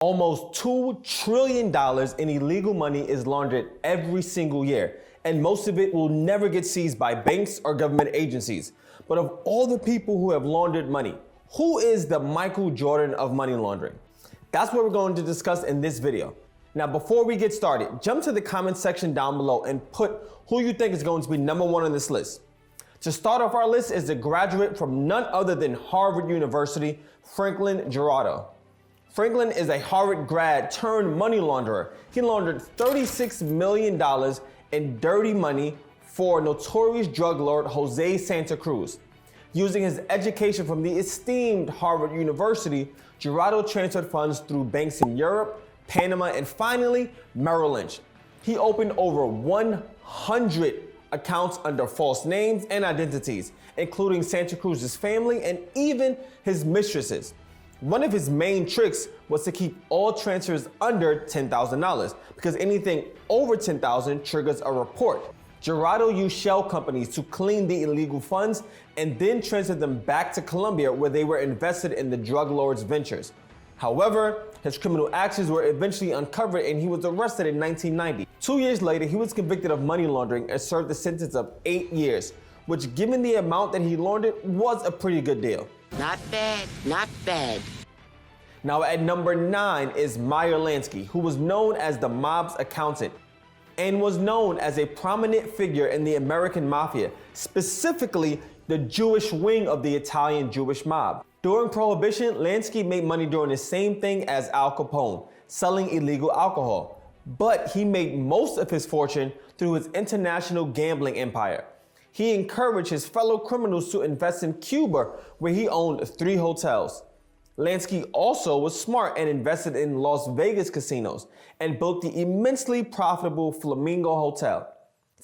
Almost $2 trillion in illegal money is laundered every single year, and most of it will never get seized by banks or government agencies. But of all the people who have laundered money, who is the Michael Jordan of money laundering? That's what we're going to discuss in this video. Now, before we get started, jump to the comment section down below and put who you think is going to be #1 on this list. To start off our list is a graduate from none other than Harvard University, Franklin Gerardo. Franklin is a Harvard grad turned money launderer. He laundered $36 million in dirty money for notorious drug lord Jose Santa Cruz. Using his education from the esteemed Harvard University, Gerardo transferred funds through banks in Europe, Panama, and finally, Merrill Lynch. He opened over 100 accounts under false names and identities, including Santa Cruz's family and even his mistresses. One of his main tricks was to keep all transfers under $10,000 because anything over $10,000 triggers a report. Gerardo used shell companies to clean the illegal funds and then transferred them back to Colombia where they were invested in the drug lord's ventures. However, his criminal actions were eventually uncovered and he was arrested in 1990. 2 years later, he was convicted of money laundering and served a sentence of 8 years, which given the amount that he laundered was a pretty good deal. Not bad, not bad. Now at #9 is Meyer Lansky, who was known as the mob's accountant and was known as a prominent figure in the American mafia, specifically the Jewish wing of the Italian Jewish mob. During Prohibition, Lansky made money doing the same thing as Al Capone, selling illegal alcohol. But he made most of his fortune through his international gambling empire. He encouraged his fellow criminals to invest in Cuba, where he owned 3 hotels. Lansky also was smart and invested in Las Vegas casinos and built the immensely profitable Flamingo Hotel.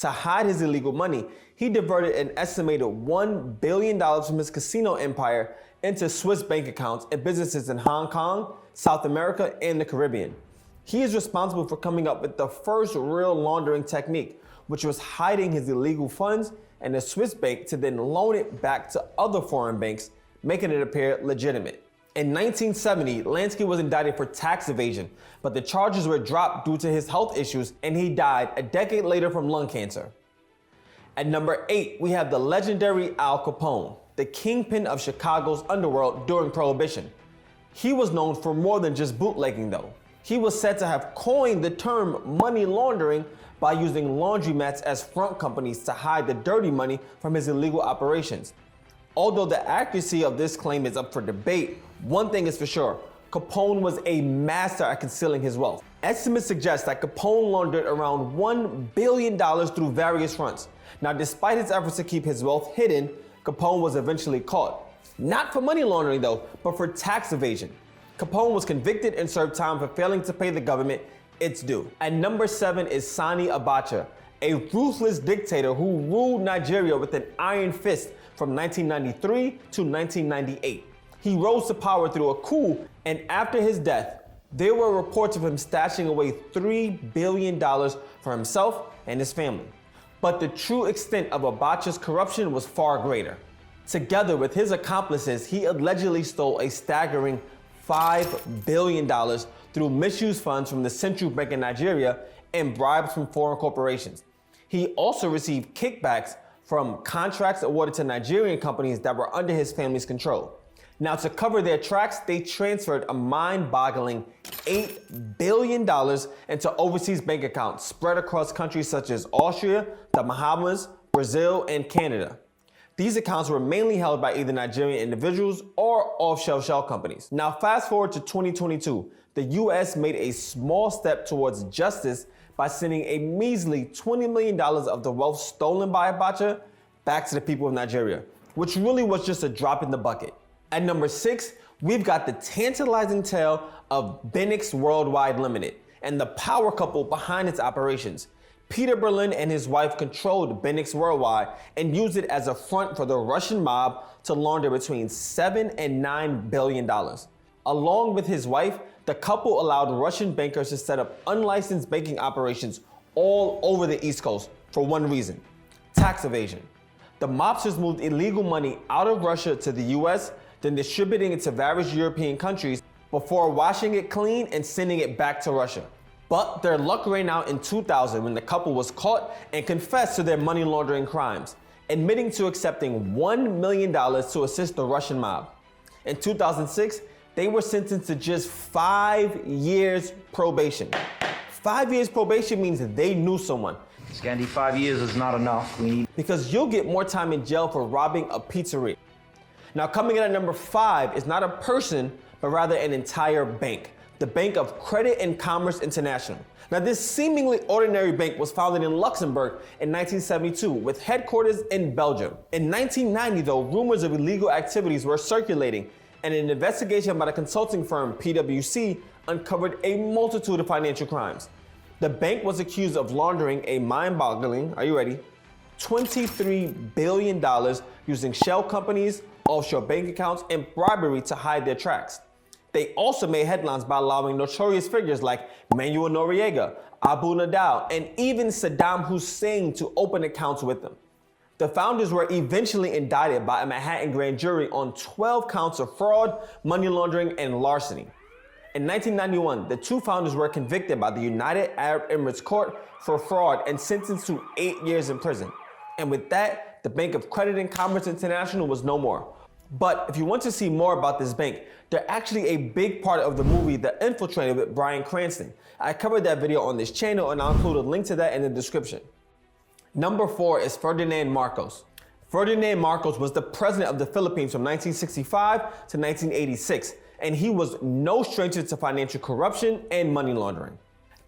To hide his illegal money, he diverted an estimated $1 billion from his casino empire into Swiss bank accounts and businesses in Hong Kong, South America, and the Caribbean. He is responsible for coming up with the first real laundering technique, which was hiding his illegal funds in a Swiss bank to then loan it back to other foreign banks, making it appear legitimate. In 1970, Lansky was indicted for tax evasion, but the charges were dropped due to his health issues and he died a decade later from lung cancer. At #8, we have the legendary Al Capone, the kingpin of Chicago's underworld during Prohibition. He was known for more than just bootlegging though. He was said to have coined the term money laundering by using laundromats as front companies to hide the dirty money from his illegal operations. Although the accuracy of this claim is up for debate, one thing is for sure, Capone was a master at concealing his wealth. Estimates suggest that Capone laundered around $1 billion through various fronts. Now, despite his efforts to keep his wealth hidden, Capone was eventually caught. Not for money laundering though, but for tax evasion. Capone was convicted and served time for failing to pay the government its due. At #7 is Sani Abacha, a ruthless dictator who ruled Nigeria with an iron fist from 1993 to 1998. He rose to power through a coup, and after his death, there were reports of him stashing away $3 billion for himself and his family. But the true extent of Abacha's corruption was far greater. Together with his accomplices, he allegedly stole a staggering $5 billion through misused funds from the Central Bank of Nigeria and bribes from foreign corporations. He also received kickbacks from contracts awarded to Nigerian companies that were under his family's control. Now, to cover their tracks, they transferred a mind-boggling $8 billion into overseas bank accounts spread across countries such as Austria, the Bahamas, Brazil, and Canada. These accounts were mainly held by either Nigerian individuals or offshore shell companies. Now, fast forward to 2022, the US made a small step towards justice by sending a measly $20 million of the wealth stolen by Abacha back to the people of Nigeria, which really was just a drop in the bucket. At #6, we've got the tantalizing tale of Benix Worldwide Limited and the power couple behind its operations. Peter Berlin and his wife controlled Benix Worldwide and used it as a front for the Russian mob to launder between $7 and $9 billion. Along with his wife, the couple allowed Russian bankers to set up unlicensed banking operations all over the East Coast for one reason: tax evasion. The mobsters moved illegal money out of Russia to the US, then distributing it to various European countries before washing it clean and sending it back to Russia. But their luck ran out in 2000 when the couple was caught and confessed to their money laundering crimes, admitting to accepting $1 million to assist the Russian mob. In 2006, they were sentenced to just 5 years probation. 5 years probation means they knew someone. Scandi, 5 years is not enough. Because you'll get more time in jail for robbing a pizzeria. Now, coming in at number 5 is not a person, but rather an entire bank. The Bank of Credit and Commerce International. Now, this seemingly ordinary bank was founded in Luxembourg in 1972 with headquarters in Belgium. In 1990, though, rumors of illegal activities were circulating, and an investigation by the consulting firm PwC uncovered a multitude of financial crimes. The bank was accused of laundering a mind-boggling, are you ready, $23 billion using shell companies, offshore bank accounts, and bribery to hide their tracks. They also made headlines by allowing notorious figures like Manuel Noriega, Abu Nadal, and even Saddam Hussein to open accounts with them. The founders were eventually indicted by a Manhattan grand jury on 12 counts of fraud, money laundering, and larceny. In 1991, the two founders were convicted by the United Arab Emirates Court for fraud and sentenced to 8 years in prison. And with that, the Bank of Credit and Commerce International was no more. But if you want to see more about this bank, they're actually a big part of the movie The Infiltrator with Bryan Cranston. I covered that video on this channel and I'll include a link to that in the description. Number 4 is Ferdinand Marcos. Ferdinand Marcos was the president of the Philippines from 1965 to 1986, and he was no stranger to financial corruption and money laundering.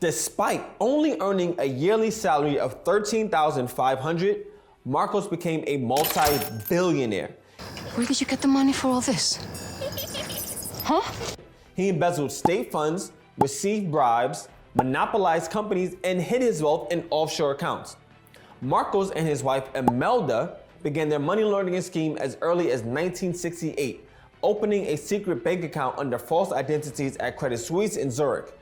Despite only earning a yearly salary of $13,500, Marcos became a multi-billionaire. Where did you get the money for all this? Huh? He embezzled state funds, received bribes, monopolized companies, and hid his wealth in offshore accounts. Marcos and his wife Imelda began their money laundering scheme as early as 1968, opening a secret bank account under false identities at Credit Suisse in Zurich.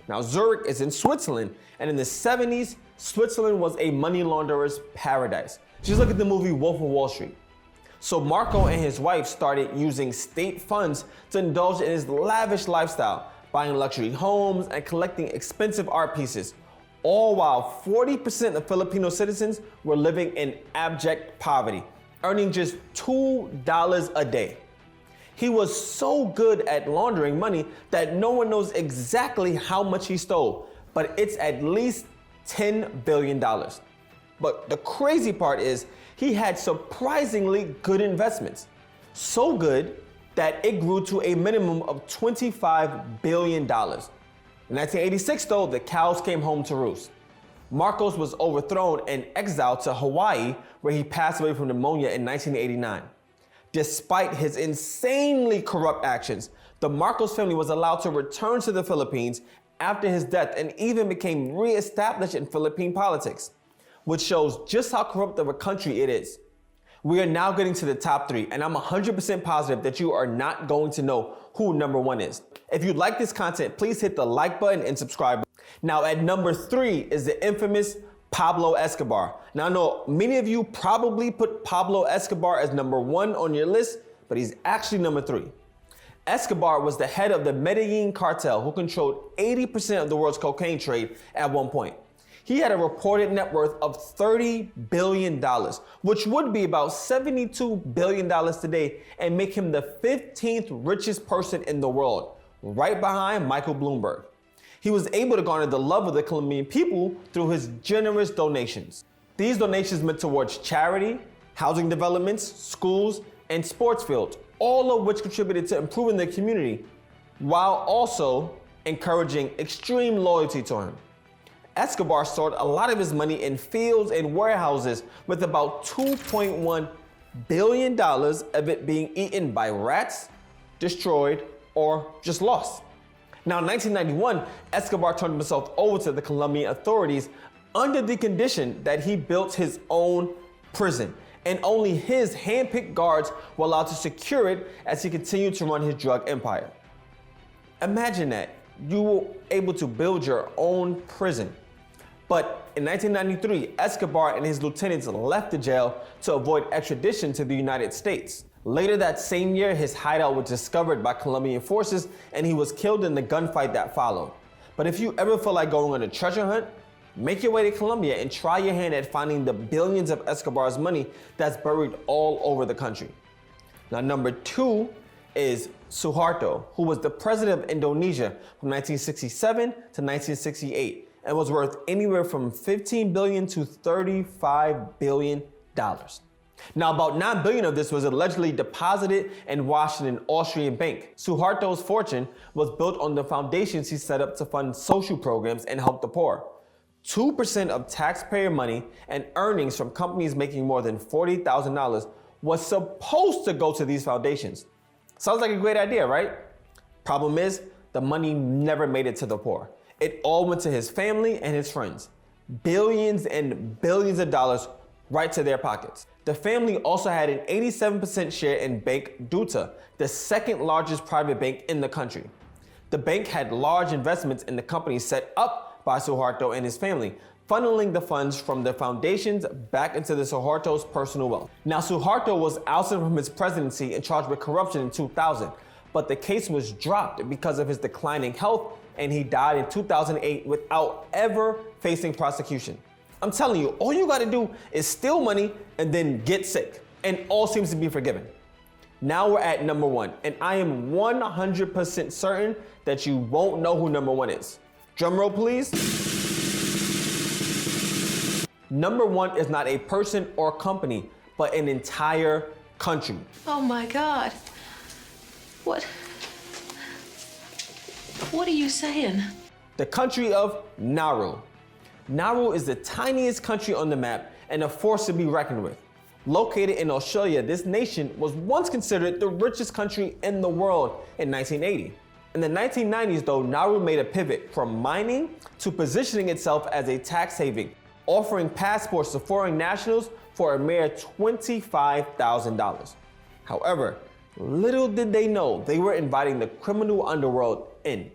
Now, Zurich is in Switzerland, and in the 70s, Switzerland was a money launderer's paradise. Just look at the movie Wolf of Wall Street. So Marco and his wife started using state funds to indulge in his lavish lifestyle, buying luxury homes and collecting expensive art pieces, all while 40% of Filipino citizens were living in abject poverty, earning just $2 a day. He was so good at laundering money that no one knows exactly how much he stole, but it's at least $10 billion. But the crazy part is he had surprisingly good investments. So good that it grew to a minimum of $25 billion. In 1986 though, the cows came home to roost. Marcos was overthrown and exiled to Hawaii, where he passed away from pneumonia in 1989. Despite his insanely corrupt actions, the Marcos family was allowed to return to the Philippines after his death and even became re-established in Philippine politics, which shows just how corrupt of a country it is. We are now getting to the top 3, and I'm 100% positive that you are not going to know who number 1 is. If you like this content, please hit the like button and subscribe. Now at number 3 is the infamous Pablo Escobar. Now I know many of you probably put Pablo Escobar as number 1 on your list, but he's actually number 3. Escobar was the head of the Medellin cartel who controlled 80% of the world's cocaine trade at one point. He had a reported net worth of $30 billion, which would be about $72 billion today and make him the 15th richest person in the world, right behind Michael Bloomberg. He was able to garner the love of the Colombian people through his generous donations. These donations went towards charity, housing developments, schools, and sports fields, all of which contributed to improving the community, while also encouraging extreme loyalty to him. Escobar stored a lot of his money in fields and warehouses, with about $2.1 billion of it being eaten by rats, destroyed, or just lost. Now in 1991, Escobar turned himself over to the Colombian authorities under the condition that he built his own prison, and only his hand-picked guards were allowed to secure it as he continued to run his drug empire. Imagine that, you were able to build your own prison. But in 1993, Escobar and his lieutenants left the jail to avoid extradition to the United States. Later that same year, his hideout was discovered by Colombian forces and he was killed in the gunfight that followed. But if you ever feel like going on a treasure hunt, make your way to Colombia and try your hand at finding the billions of Escobar's money that's buried all over the country. Now, number 2 is Suharto, who was the president of Indonesia from 1967 to 1968 and was worth anywhere from $15 billion to $35 billion. Now, about $9 billion of this was allegedly deposited and washed in an Austrian bank. Suharto's fortune was built on the foundations he set up to fund social programs and help the poor. 2% of taxpayer money and earnings from companies making more than $40,000 was supposed to go to these foundations. Sounds like a great idea, right? Problem is, the money never made it to the poor. It all went to his family and his friends. Billions and billions of dollars right to their pockets. The family also had an 87% share in Bank Duta, the second largest private bank in the country. The bank had large investments in the company set up by Suharto and his family, funneling the funds from the foundations back into the Suharto's personal wealth. Now, Suharto was ousted from his presidency and charged with corruption in 2000, but the case was dropped because of his declining health, and he died in 2008 without ever facing prosecution. I'm telling you, all you gotta do is steal money and then get sick, and all seems to be forgiven. Now we're at number 1, and I am 100% certain that you won't know who number 1 is. Drum roll, please. Number 1 is not a person or company, but an entire country. Oh my God. What are you saying? The country of Nauru. Nauru is the tiniest country on the map and a force to be reckoned with. Located in Australia, this nation was once considered the richest country in the world in 1980. In the 1990s, though, Nauru made a pivot from mining to positioning itself as a tax haven, offering passports to foreign nationals for a mere $25,000. However, little did they know they were inviting the criminal underworld in,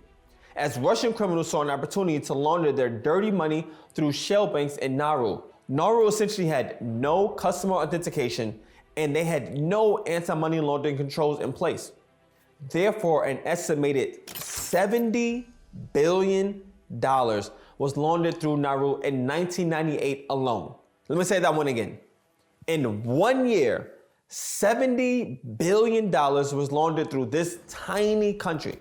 as Russian criminals saw an opportunity to launder their dirty money through shell banks in Nauru. Nauru essentially had no customer authentication and they had no anti-money laundering controls in place. Therefore, an estimated $70 billion was laundered through Nauru in 1998 alone. Let me say that one again. In 1 year, $70 billion was laundered through this tiny country.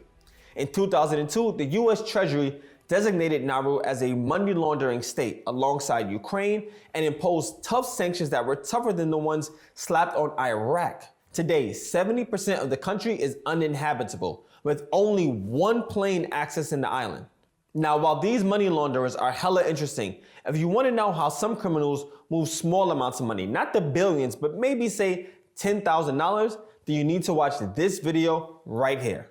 In 2002, the US Treasury designated Nauru as a money laundering state alongside Ukraine and imposed tough sanctions that were tougher than the ones slapped on Iraq. Today, 70% of the country is uninhabitable, with only one plane accessing the island. Now, while these money launderers are hella interesting, if you want to know how some criminals move small amounts of money, not the billions, but maybe say $10,000, then you need to watch this video right here.